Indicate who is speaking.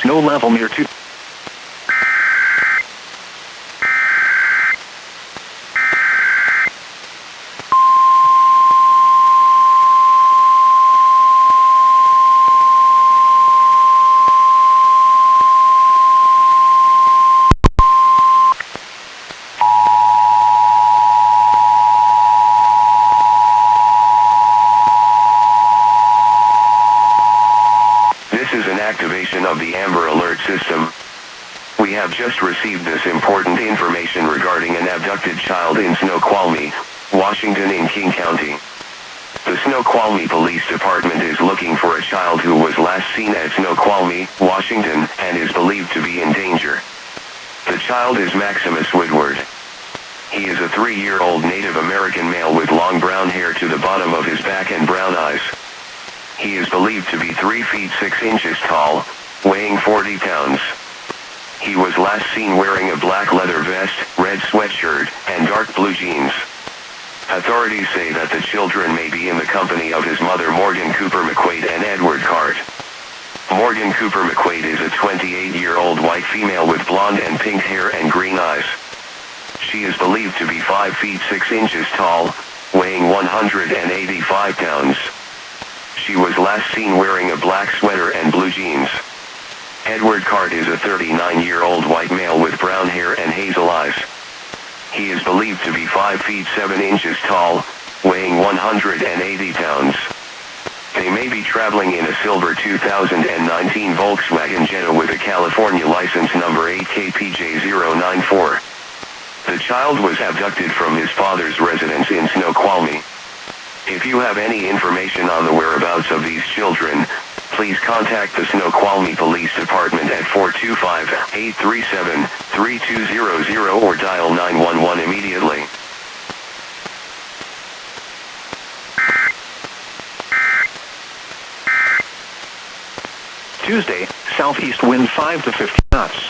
Speaker 1: Snow level near 2.
Speaker 2: Activation of the Amber Alert system. We have just received this important information regarding an abducted child in Snoqualmie, Washington in King County. The Snoqualmie Police Department is looking for a child who was last seen at Snoqualmie, Washington, and is believed to be in danger. The child is Maximus Woodward. He is a 3-year-old Native American male with long brown hair to the bottom of his back and brown eyes. He is believed to be 3 feet 6 inches tall, weighing 40 pounds. He was last seen wearing a black leather vest, red sweatshirt, and dark blue jeans. Authorities say that the children may be in the company of his mother Morgan Cooper McQuaid and Edward Cart. Morgan Cooper McQuaid is a 28-year-old white female with blonde and pink hair and green eyes. She is believed to be 5 feet 6 inches tall, weighing 185 pounds. She was last seen wearing a black sweater and blue jeans. Edward Cart is a 39-year-old white male with brown hair and hazel eyes. He is believed to be 5 feet 7 inches tall, weighing 180 pounds. They may be traveling in a silver 2019 Volkswagen Jetta with a California license number 8KPJ094. The child was abducted from his father's residence in Snoqualmie. If you have any information on the whereabouts of these children, please contact the Snoqualmie Police Department at 425-837-3200 or dial 911 immediately.
Speaker 1: Tuesday, southeast wind 5 to 50 knots.